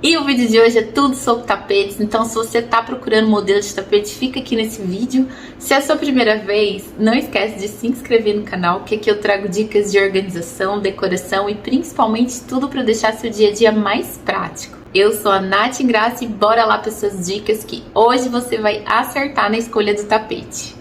E o vídeo de hoje é tudo sobre tapetes, então se você tá procurando modelo de tapete, fica aqui nesse vídeo. Se é a sua primeira vez, não esquece de se inscrever no canal, que aqui eu trago dicas de organização, decoração e principalmente tudo para deixar seu dia a dia mais prático. Eu sou a Nath Graça e bora lá para essas dicas que hoje você vai acertar na escolha do tapete.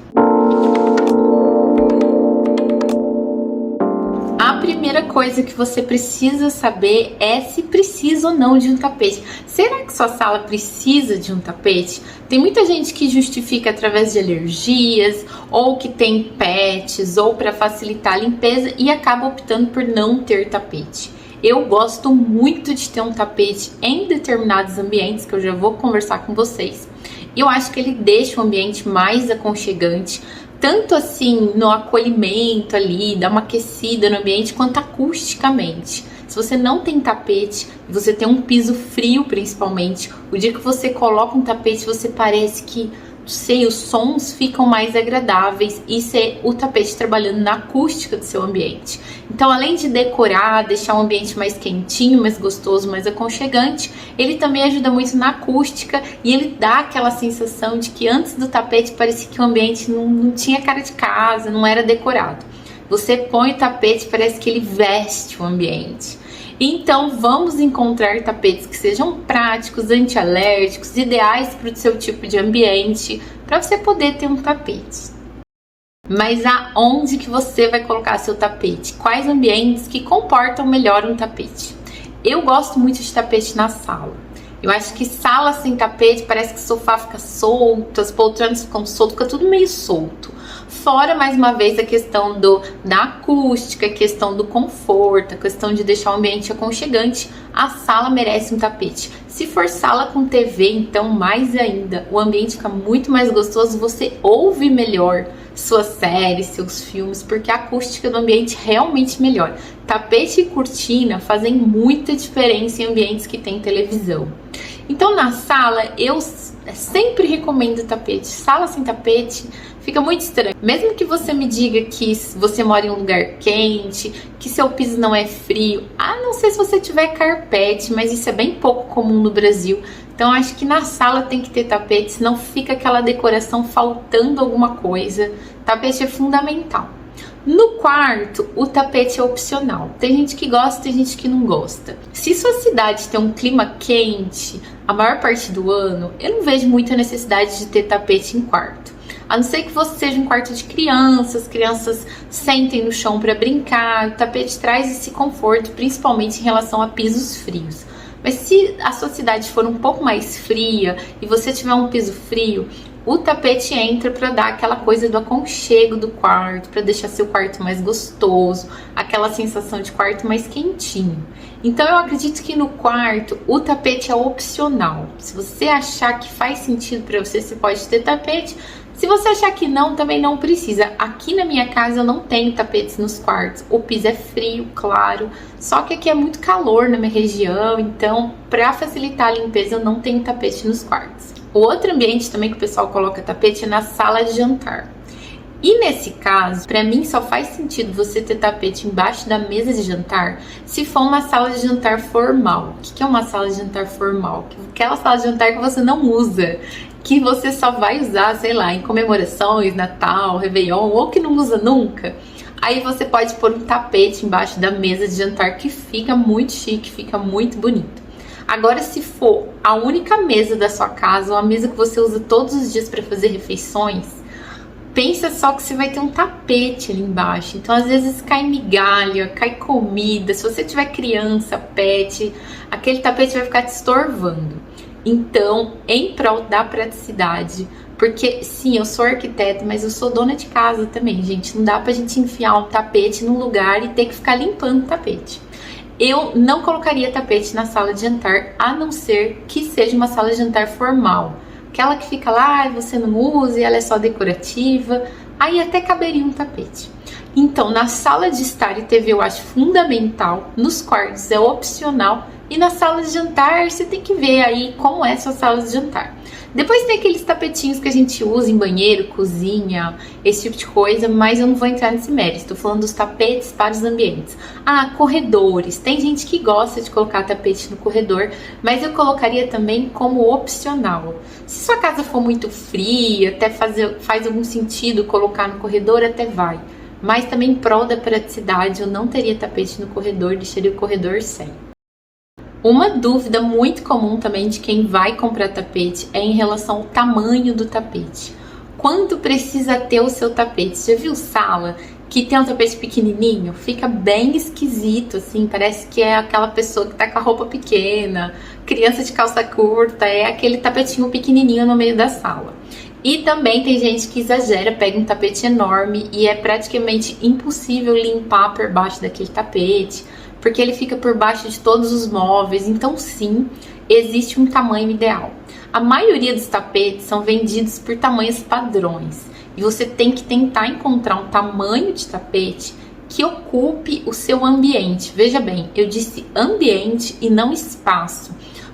A primeira coisa que você precisa saber é se precisa ou não de um tapete. Será que sua sala precisa de um tapete? Tem muita gente que justifica através de alergias, ou que tem pets, ou para facilitar a limpeza e acaba optando por não ter tapete. Eu gosto muito de ter um tapete em determinados ambientes, que eu já vou conversar com vocês. Eu acho que ele deixa o ambiente mais aconchegante, tanto assim no acolhimento ali, dá uma aquecida no ambiente, quanto acusticamente. Se você não tem tapete, você tem um piso frio principalmente, o dia que você coloca um tapete, você parece que, não sei, os sons ficam mais agradáveis. Isso é o tapete trabalhando na acústica do seu ambiente. Então, além de decorar, deixar o ambiente mais quentinho, mais gostoso, mais aconchegante, ele também ajuda muito na acústica e ele dá aquela sensação de que antes do tapete parecia que o ambiente não tinha cara de casa, não era decorado. Você põe o tapete, parece que ele veste o ambiente. Então vamos encontrar tapetes que sejam práticos, antialérgicos, ideais para o seu tipo de ambiente, para você poder ter um tapete. Mas aonde que você vai colocar seu tapete? Quais ambientes que comportam melhor um tapete? Eu gosto muito de tapete na sala. Eu acho que sala sem tapete parece que o sofá fica solto, as poltronas ficam soltas, fica tudo meio solto. Fora, mais uma vez, a questão da acústica, a questão do conforto, a questão de deixar o ambiente aconchegante, a sala merece um tapete. Se for sala com TV, então mais ainda, o ambiente fica muito mais gostoso, você ouve melhor suas séries, seus filmes, porque a acústica do ambiente realmente melhora. Tapete e cortina fazem muita diferença em ambientes que tem televisão. Então na sala eu sempre recomendo tapete. Sala sem tapete fica muito estranho. Mesmo que você me diga que você mora em um lugar quente, que seu piso não é frio, a não ser se você tiver carpete, mas isso é bem pouco comum no Brasil. Então acho que na sala tem que ter tapete, senão fica aquela decoração faltando alguma coisa. Tapete é fundamental. No quarto, o tapete é opcional. Tem gente que gosta, tem gente que não gosta. Se sua cidade tem um clima quente a maior parte do ano, eu não vejo muita necessidade de ter tapete em quarto. A não ser que você seja um quarto de crianças, crianças sentem no chão para brincar, o tapete traz esse conforto, principalmente em relação a pisos frios. Mas se a sua cidade for um pouco mais fria e você tiver um piso frio, o tapete entra para dar aquela coisa do aconchego do quarto, para deixar seu quarto mais gostoso, aquela sensação de quarto mais quentinho. Então eu acredito que no quarto o tapete é opcional. Se você achar que faz sentido para você, você pode ter tapete. Se você achar que não, também não precisa. Aqui na minha casa eu não tenho tapetes nos quartos. O piso é frio, claro. Só que aqui é muito calor na minha região, então para facilitar a limpeza eu não tenho tapete nos quartos. O outro ambiente também que o pessoal coloca tapete é na sala de jantar. E nesse caso, para mim só faz sentido você ter tapete embaixo da mesa de jantar se for uma sala de jantar formal. O que é uma sala de jantar formal? Aquela sala de jantar que você não usa, que você só vai usar, sei lá, em comemorações, Natal, Réveillon, ou que não usa nunca. Aí você pode pôr um tapete embaixo da mesa de jantar que fica muito chique, fica muito bonito. Agora, se for a única mesa da sua casa, ou a mesa que você usa todos os dias para fazer refeições, pensa só que você vai ter um tapete ali embaixo. Então, às vezes cai migalha, cai comida. Se você tiver criança, pet, aquele tapete vai ficar te estorvando. Então, em prol da praticidade, porque sim, eu sou arquiteta, mas eu sou dona de casa também, gente. Não dá pra gente enfiar um tapete num lugar e ter que ficar limpando o tapete. Eu não colocaria tapete na sala de jantar, a não ser que seja uma sala de jantar formal. Aquela que fica lá e você não usa e ela é só decorativa, aí até caberia um tapete. Então, na sala de estar e TV eu acho fundamental, nos quartos é opcional e na sala de jantar você tem que ver aí como é a sua sala de jantar. Depois tem aqueles tapetinhos que a gente usa em banheiro, cozinha, esse tipo de coisa, mas eu não vou entrar nesse mérito. Estou falando dos tapetes para os ambientes. Ah, corredores. Tem gente que gosta de colocar tapete no corredor, mas eu colocaria também como opcional. Se sua casa for muito fria, até faz algum sentido colocar no corredor, até vai. Mas também em prol da praticidade, eu não teria tapete no corredor, deixaria o corredor sem. Uma dúvida muito comum também de quem vai comprar tapete é em relação ao tamanho do tapete. Quanto precisa ter o seu tapete? Já viu sala que tem um tapete pequenininho? Fica bem esquisito, assim, parece que é aquela pessoa que tá com a roupa pequena, criança de calça curta, é aquele tapetinho pequenininho no meio da sala. E também tem gente que exagera, pega um tapete enorme e é praticamente impossível limpar por baixo daquele tapete, porque ele fica por baixo de todos os móveis. Então sim, existe um tamanho ideal. A maioria dos tapetes são vendidos por tamanhos padrões e você tem que tentar encontrar um tamanho de tapete que ocupe o seu ambiente. Veja bem, eu disse ambiente e não espaço.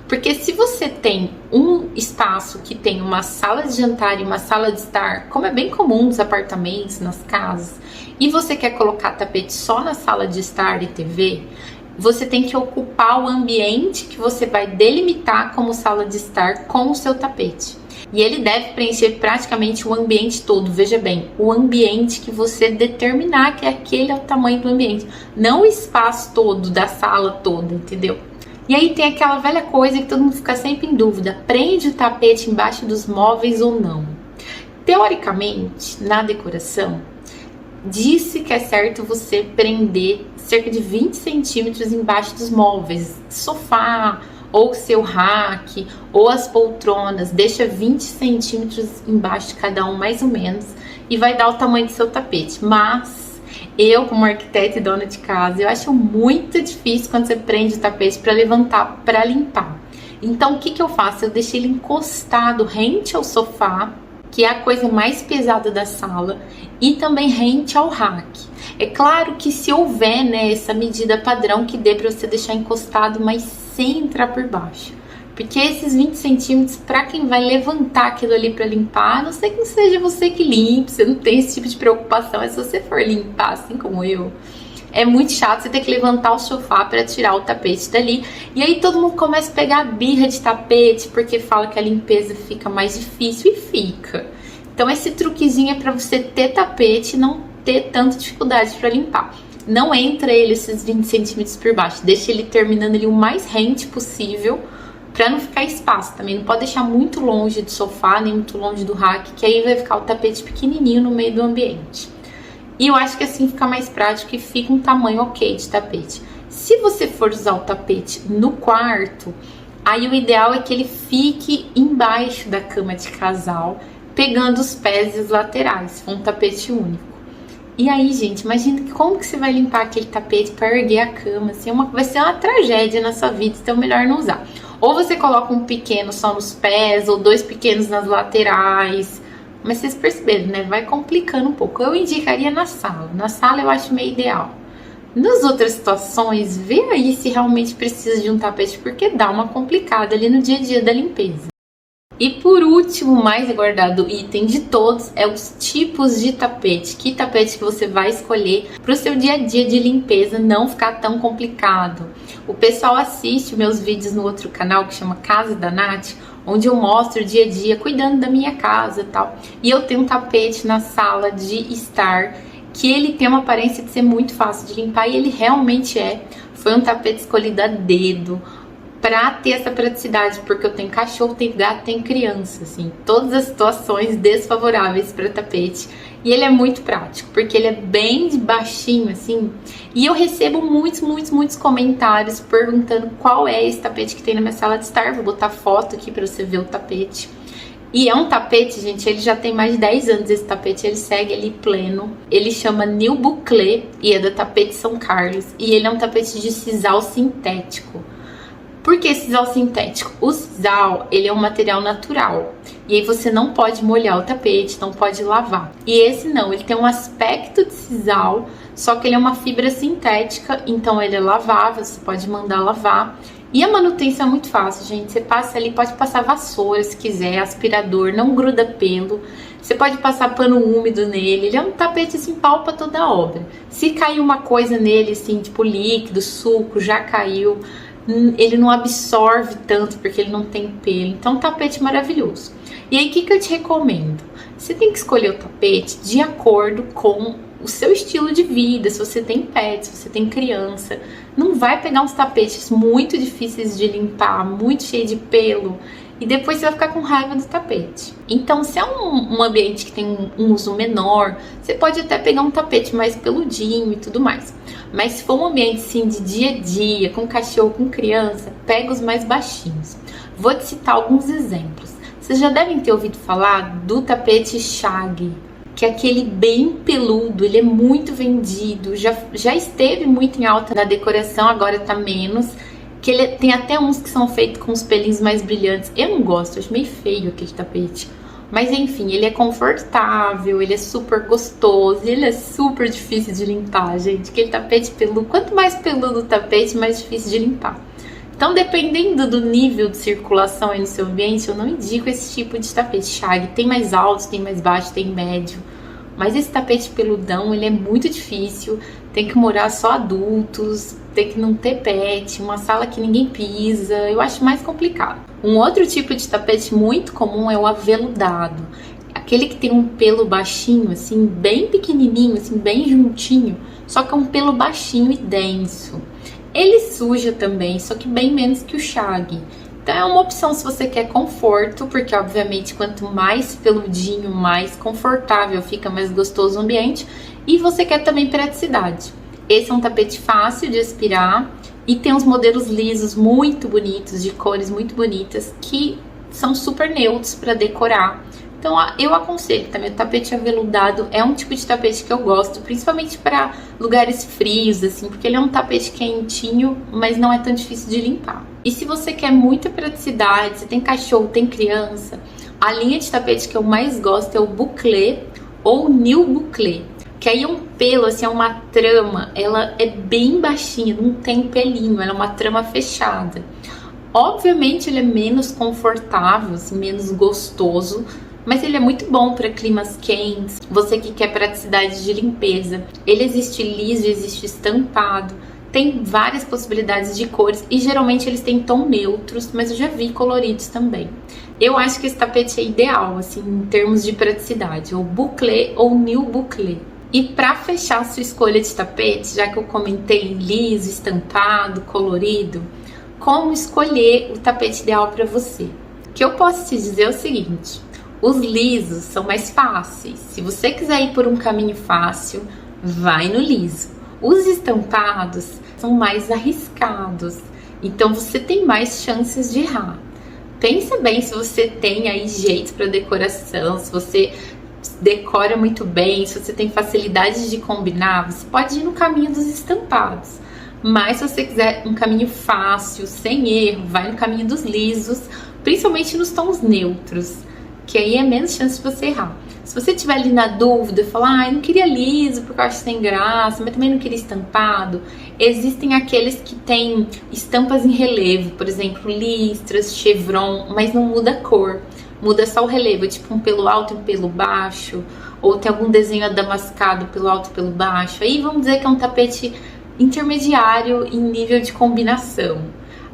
Porque se você tem um espaço que tem uma sala de jantar e uma sala de estar, como é bem comum nos apartamentos, nas casas, e você quer colocar tapete só na sala de estar e TV, você tem que ocupar o ambiente que você vai delimitar como sala de estar com o seu tapete. E ele deve preencher praticamente o ambiente todo. Veja bem, o ambiente que você determinar que aquele é o tamanho do ambiente, não o espaço todo da sala toda, entendeu? E aí tem aquela velha coisa que todo mundo fica sempre em dúvida, prende o tapete embaixo dos móveis ou não? Teoricamente, na decoração, disse que é certo você prender cerca de 20 centímetros embaixo dos móveis, sofá, ou seu rack, ou as poltronas, deixa 20 centímetros embaixo de cada um mais ou menos, e vai dar o tamanho do seu tapete. Mas eu, como arquiteta e dona de casa, eu acho muito difícil quando você prende o tapete para levantar, para limpar. Então, o que eu faço? Eu deixo ele encostado rente ao sofá, que é a coisa mais pesada da sala, e também rente ao rack. É claro que se houver, né, essa medida padrão que dê para você deixar encostado, mas sem entrar por baixo. Porque esses 20 centímetros, para quem vai levantar aquilo ali para limpar, a não sei que seja você que limpe, você não tem esse tipo de preocupação, mas se você for limpar, assim como eu, é muito chato você ter que levantar o sofá para tirar o tapete dali. E aí todo mundo começa a pegar a birra de tapete, porque fala que a limpeza fica mais difícil, e fica. Então esse truquezinho é para você ter tapete e não ter tanta dificuldade para limpar. Não entra ele esses 20 centímetros por baixo, deixa ele terminando ali o mais rente possível, para não ficar espaço também. Não pode deixar muito longe do sofá, nem muito longe do rack, que aí vai ficar o tapete pequenininho no meio do ambiente. E eu acho que assim fica mais prático e fica um tamanho ok de tapete. Se você for usar o tapete no quarto, aí o ideal é que ele fique embaixo da cama de casal, pegando os pés e os laterais, se for um tapete único. E aí, gente, imagina como que você vai limpar aquele tapete para erguer a cama, assim, vai ser uma tragédia na sua vida, então é melhor não usar. Ou você coloca um pequeno só nos pés, ou 2 pequenos nas laterais. Mas vocês perceberam, né? Vai complicando um pouco. Eu indicaria na sala. Na sala eu acho meio ideal. Nas outras situações, vê aí se realmente precisa de um tapete, porque dá uma complicada ali no dia a dia da limpeza. E por último, o mais aguardado item de todos é os tipos de tapete. Que tapete que você vai escolher para o seu dia a dia de limpeza não ficar tão complicado. O pessoal assiste meus vídeos no outro canal que chama Casa da Nath, onde eu mostro o dia a dia cuidando da minha casa e tal. E eu tenho um tapete na sala de estar que ele tem uma aparência de ser muito fácil de limpar, e ele realmente é. Foi um tapete escolhido a dedo, pra ter essa praticidade, porque eu tenho cachorro, tenho gato, tenho criança, assim, todas as situações desfavoráveis para tapete. E ele é muito prático, porque ele é bem baixinho, assim, e eu recebo muitos comentários perguntando qual é esse tapete que tem na minha sala de estar. Vou botar foto aqui para você ver o tapete. E é um tapete, gente, ele já tem mais de 10 anos esse tapete, ele segue ali pleno. Ele chama New Bouclé e é da Tapete São Carlos, e ele é um tapete de sisal sintético. Por que sisal sintético? O sisal, ele é um material natural. E aí você não pode molhar o tapete, não pode lavar. E esse não, ele tem um aspecto de sisal, só que ele é uma fibra sintética, então ele é lavável, você pode mandar lavar. E a manutenção é muito fácil, gente. Você passa ali, pode passar vassoura se quiser, aspirador, não gruda pelo. Você pode passar pano úmido nele. Ele é um tapete assim, pau pra toda a obra. Se cair uma coisa nele, assim, tipo líquido, suco, já caiu, ele não absorve tanto porque ele não tem pelo. Então, um tapete maravilhoso. E aí, o que eu te recomendo? Você tem que escolher o tapete de acordo com o seu estilo de vida. Se você tem pet, se você tem criança, não vai pegar uns tapetes muito difíceis de limpar, muito cheio de pelo, e depois você vai ficar com raiva do tapete. Então, se é um ambiente que tem um uso menor, você pode até pegar um tapete mais peludinho e tudo mais. Mas se for um ambiente assim de dia a dia, com cachorro, com criança, pega os mais baixinhos. Vou te citar alguns exemplos. Vocês já devem ter ouvido falar do tapete Shag, que é aquele bem peludo, ele é muito vendido, já esteve muito em alta na decoração, agora tá menos. Que ele tem até uns que são feitos com os pelinhos mais brilhantes. Eu não gosto, acho meio feio aquele tapete. Mas enfim, ele é confortável, ele é super gostoso, ele é super difícil de limpar, gente. Aquele tapete peludo, quanto mais peludo o tapete, mais difícil de limpar. Então, dependendo do nível de circulação aí no seu ambiente, eu não indico esse tipo de tapete Shag. Tem mais altos, tem mais baixo, tem médio. Mas esse tapete peludão, ele é muito difícil. Tem que morar só adultos, tem que não ter pet, uma sala que ninguém pisa. Eu acho mais complicado. Um outro tipo de tapete muito comum é o aveludado. Aquele que tem um pelo baixinho, assim, bem pequenininho, assim, bem juntinho. Só que é um pelo baixinho e denso. Ele suja também, só que bem menos que o Shag. Então é uma opção se você quer conforto, porque obviamente quanto mais peludinho, mais confortável fica, mais gostoso o ambiente. E você quer também praticidade. Esse é um tapete fácil de aspirar e tem uns modelos lisos muito bonitos, de cores muito bonitas, que são super neutros para decorar. Então eu aconselho também, o tapete aveludado é um tipo de tapete que eu gosto, principalmente para lugares frios, assim, porque ele é um tapete quentinho, mas não é tão difícil de limpar. E se você quer muita praticidade, você tem cachorro, tem criança, a linha de tapete que eu mais gosto é o Bouclé ou New Bouclé, que aí é um pelo, assim, é uma trama, ela é bem baixinha, não tem pelinho, ela é uma trama fechada. Obviamente ele é menos confortável, assim, menos gostoso, mas ele é muito bom para climas quentes, você que quer praticidade de limpeza. Ele existe liso, existe estampado, tem várias possibilidades de cores e geralmente eles têm tom neutros, mas eu já vi coloridos também. Eu acho que esse tapete é ideal, assim, em termos de praticidade, ou Bouclé ou New Bouclé. E para fechar a sua escolha de tapete, já que eu comentei liso, estampado, colorido, como escolher o tapete ideal para você? O que eu posso te dizer é o seguinte: os lisos são mais fáceis. Se você quiser ir por um caminho fácil, vai no liso. Os estampados são mais arriscados, então você tem mais chances de errar. Pensa bem se você tem aí jeito para decoração, se você decora muito bem, se você tem facilidade de combinar, você pode ir no caminho dos estampados. Mas se você quiser um caminho fácil, sem erro, vai no caminho dos lisos, principalmente nos tons neutros, que aí é menos chance de você errar. Se você estiver ali na dúvida, falar, eu não queria liso porque eu acho sem graça, mas também não queria estampado, existem aqueles que têm estampas em relevo, por exemplo, listras, chevron, mas não muda a cor, muda só o relevo, tipo um pelo alto e um pelo baixo, ou tem algum desenho adamascado pelo alto e pelo baixo. Aí vamos dizer que é um tapete intermediário em nível de combinação.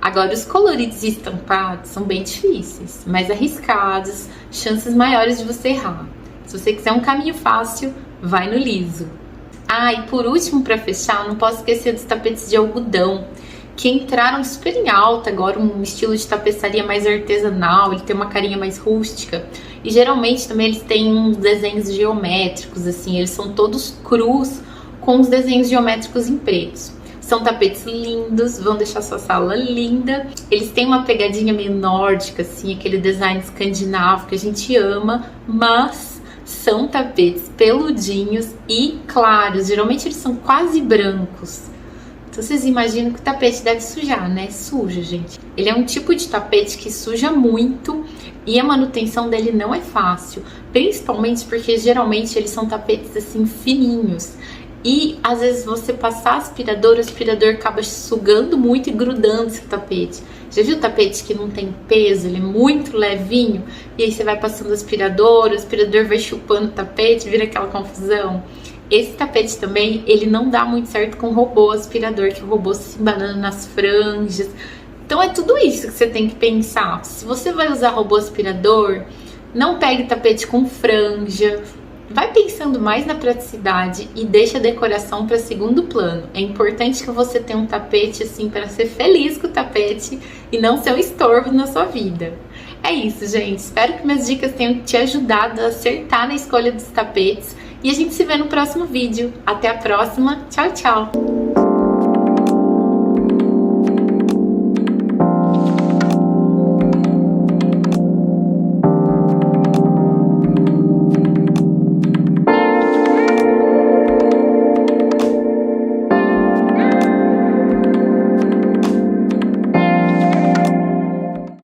Agora, os coloridos e estampados são bem difíceis, mais arriscados, chances maiores de você errar. Se você quiser um caminho fácil, vai no liso. Ah, e por último, para fechar, não posso esquecer dos tapetes de algodão, que entraram super em alta agora, um estilo de tapeçaria mais artesanal, ele tem uma carinha mais rústica. E geralmente também eles têm uns desenhos geométricos, assim, eles são todos crus, com os desenhos geométricos em pretos. São tapetes lindos, vão deixar sua sala linda. Eles têm uma pegadinha meio nórdica, assim, aquele design escandinavo que a gente ama, mas são tapetes peludinhos e claros. Geralmente eles são quase brancos. Então vocês imaginam que o tapete deve sujar, né? Suja, gente. Ele é um tipo de tapete que suja muito e a manutenção dele não é fácil, principalmente porque geralmente eles são tapetes assim fininhos. E às vezes você passar aspirador, o aspirador acaba sugando muito e grudando esse tapete. Já viu o tapete que não tem peso, ele é muito levinho? E aí você vai passando o aspirador vai chupando o tapete, vira aquela confusão. Esse tapete também, ele não dá muito certo com o robô aspirador, que o robô se embanana nas franjas. Então é tudo isso que você tem que pensar. Se você vai usar robô aspirador, não pegue tapete com franja. Vai pensando mais na praticidade e deixa a decoração para segundo plano. É importante que você tenha um tapete assim para ser feliz com o tapete e não ser um estorvo na sua vida. É isso, gente. Espero que minhas dicas tenham te ajudado a acertar na escolha dos tapetes e a gente se vê no próximo vídeo. Até a próxima. Tchau, tchau!